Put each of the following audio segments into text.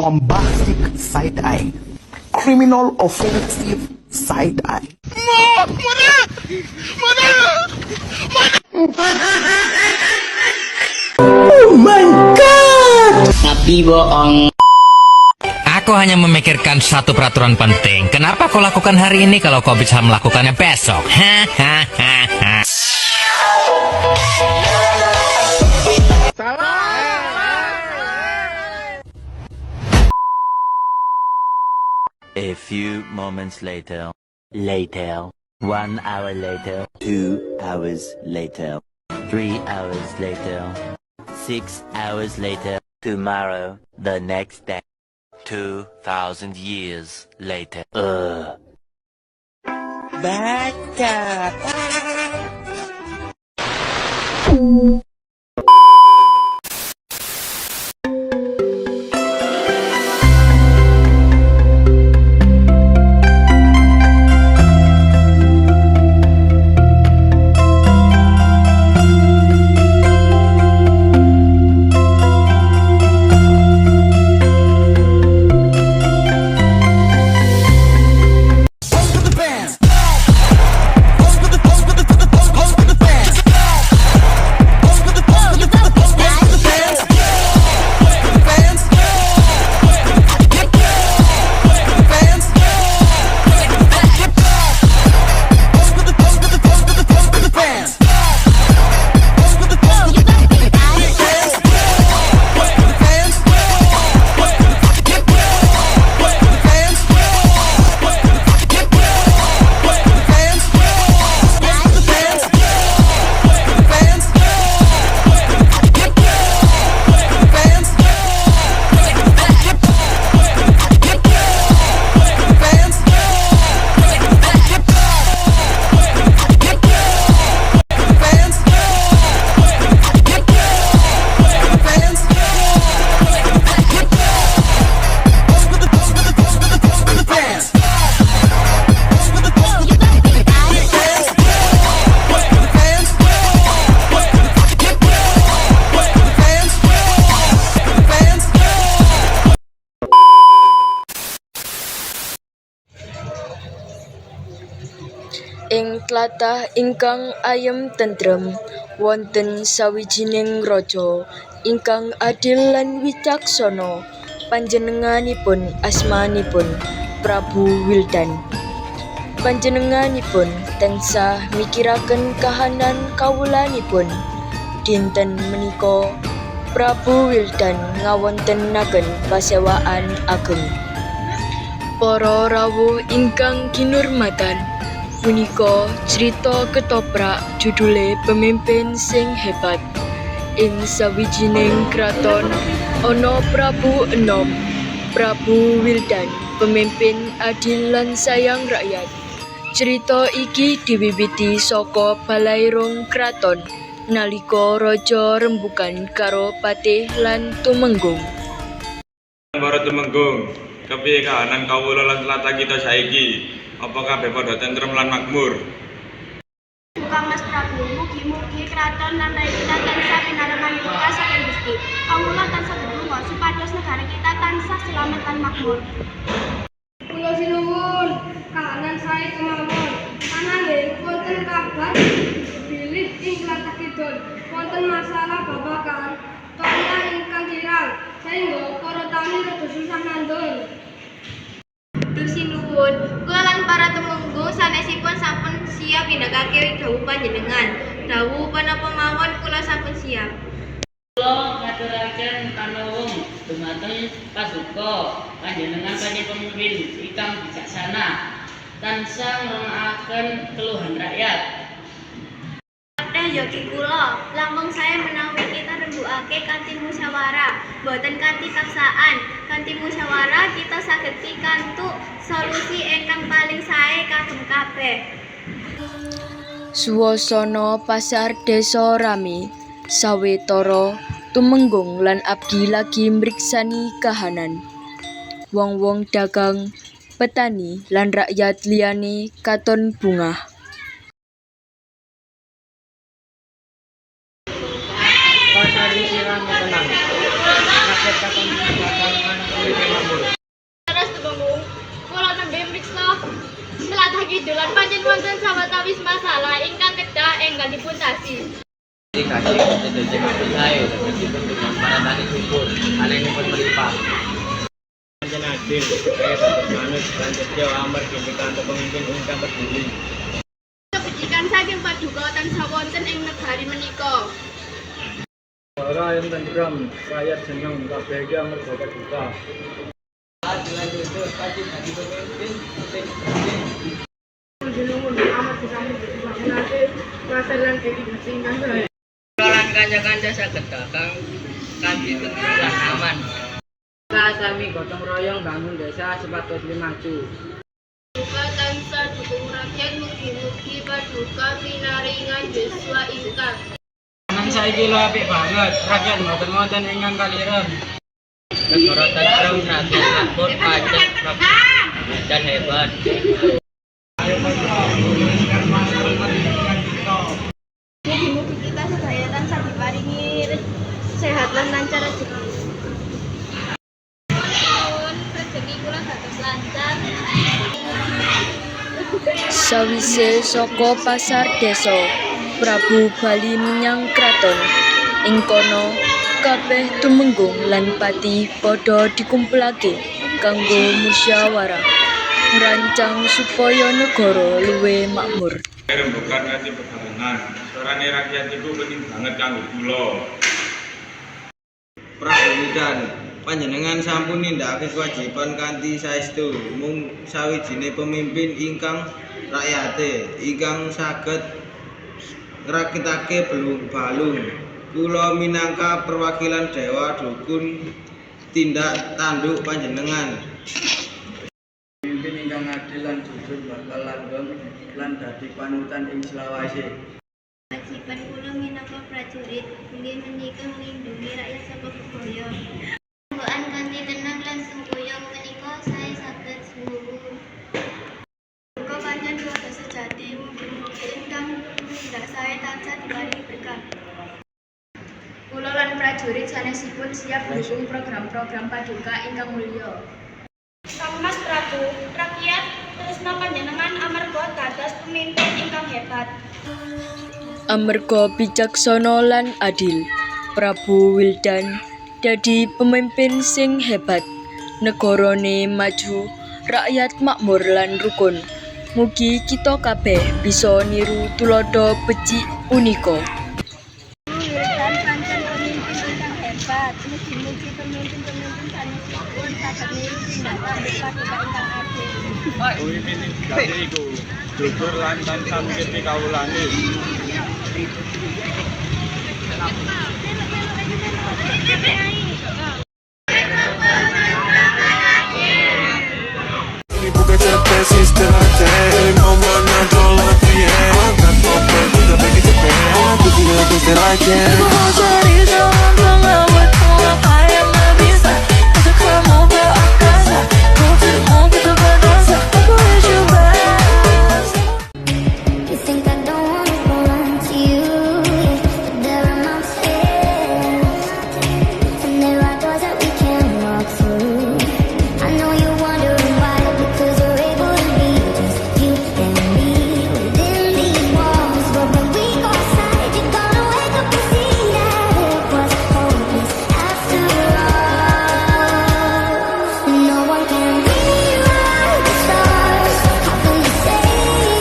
bombastic side eye, criminal offensive side eye. Oh my god! Nabi bohong. Aku hanya memikirkan satu peraturan penting. Kenapa kau lakukan hari ini kalau kau bisa melakukannya besok? Hahaha. A few moments later. 1 hour later. 2 hours later. 3 hours later. 6 hours later. Tomorrow, the next day. 2,000 years later. Baca. Ing tlatah ingkang ayem tentrem wonten sawijining raja ingkang adil lan wicaksana. Panjenenganipun asmanipun Prabu Wildan. Panjenenganipun tansah mikiraken kahanan kawulanipun. Dinten menika Prabu Wildan ngawontenaken pasewaan ageng. Para rawuh ingkang kinurmatan, punika crita ketoprak judule Pemimpin Sing Hebat. Ing sawijining kraton ana Prabu Enom. Prabu Wildan pemimpin adil lan sayang rakyat. Crita iki diwiwiti saka balairung kraton nalika raja rembugan karo patih lan tumenggung. Para tumenggung, kepiye kahanan kawula lan tlatah kita saiki? Apa kabeh padha tentrem lan makmur? Mas Prabu, mugi-mugi kraton lan rakyat kita tansah pinarengan kita saking Gusti. Kawula tansah ndedonga supados negara kita tansah slamet lan makmur. Kula sinuwun kahanan sae kemawon. Ananging wonten kabar bilih ing tlatah kidul wonten masalah babagan toya ingkang kirang sehingga para tani rada susah nandhur. Sinuwun, kula lan para tumenggung sanesipun sampun siap nindakake dawuh panjenengan. Dawuh punapa mawon kula sampun siap. Kula ngaturaken panuwun dumateng Paduka panjenengan kanthi pemimpin ingkang bijaksana tansah ngrungokake keluhan rakyat. Yogi kula, langkung saya menawi kita rembukake kanthi musyawarah, boten kanthi paksaan. Kanthi musyawarah kita saged pikantuk solusi ingkang paling sae kagem kabeh. Suwasana pasar desa rame, sawetara tumenggung lan abdi lagi mriksani kahanan. Wong-wong dagang, petani lan rakyat liyane katon bungah. Pasar ini ramai tenang. Rakyat katon dagang anak kulit adil, supaya dapat manut dan setia amargi pikantuk pemimpin ingkang peduli. Kebajikan saking paduka tansah wonten ing negari menika. Ora yang tentrem, rakyat seneng, kabeh iki amarga paduka. Lan kanca-kanca saged dagang kanthi tentrem lan aman. Sami gotong royong bangun desa supados maju. Paduka tansah dukung rakyat mugi-mugi paduka pinaringan yuswa ingkang. Nang saiki lho apik banget, rakyat mboten-mboten ingkang kalirem. Negara tentrem, rakyat makmur, pajak, dan hebat. Mugi-mugi kita sedaya tansah diparingi sehat lan lancar rezeki. Rezeki kula dados lancar. Sawise saka pasar desa, Prabu bali menyang kraton. Ing kono kabeh tumenggung lan pati padha dikumpulake kanggo musyawarah ngrancang supaya negara luwih makmur. Rembukan kanthi pertahanan. Suarane rakyat iku penting banget kanggo kula. Prabudan, panjenengan sampun nindakake kewajiban kanthi saestu, mung sawijine pemimpin ingkang rakyate ingkang saged ngrakitake balung. Kula minangka perwakilan Dewa Dukun tindak tanduk panjenengan. Pemimpin ingkang adil lan jujur bakal langgeng lan dadi panutan ing selawase. Kewajiban kula minangka prajurit inggih menika nglindungi rakyat saka bebaya. Panggoan kanthi tenang lan sengkuyung menika saya saged sumuwun. Muga pancen keluarga sejati mugi-mugi ingkang tindak saya tansah diparingi berkah. Kula lan prajurit sanesipun siap mendukung program-program paduka ingkang mulya. Mas Prabu, rakyat tresna panjenengan amarga dados pemimpin ingkang hebat. Amarga bijaksana lan adil, Prabu Wildan dadi pemimpin sing hebat. Negarane maju, rakyat makmur lan rukun. Mugi kita kabeh bisa niru tulodo becik punika. Wildan pancen pemimpin ingkang hebat. Mugi-mugi pemimpin-pemimpin sanesipun saged niru tindak tanduk paduka ingkang adil. Pemimpin sejati iku jujur lan tansah ngikuti kawulane. Porque te persiste la tele, mamá, no todo lo que es. Got no break, the baby to pay. Do the things that I can. You think I don't wanna run to you, but there are mountains, and there are doors that we can walk through. I know you're wondering why, because you're able to be just you and me within these walls. But when we go outside, you're gonna wake up and see that it was hopeless after all. No one can rewrite the stars. How can you say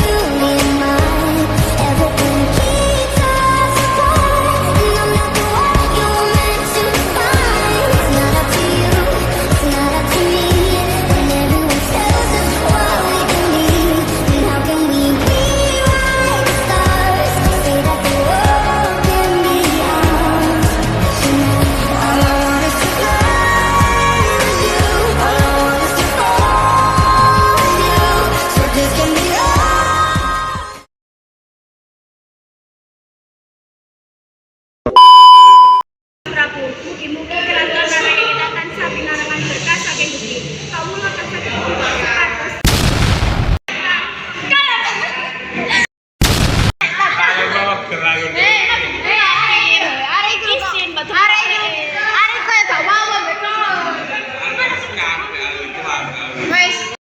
you need mine? Everything keeps us apart, and I'm not the one you were meant to find. It's not up to you, it's not up to me, when everyone tells us what we can be. And how can we rewrite the stars? Say that the world can be ours. All I want is to fly with you. All I want is to hold you. So this can be ours. Prabu, mugi-mugi kerajaan rakyat kita tansah pinaringan berkah saking Gusti. Kawula tansah dipundhut supados. Ayo gerangun. Wes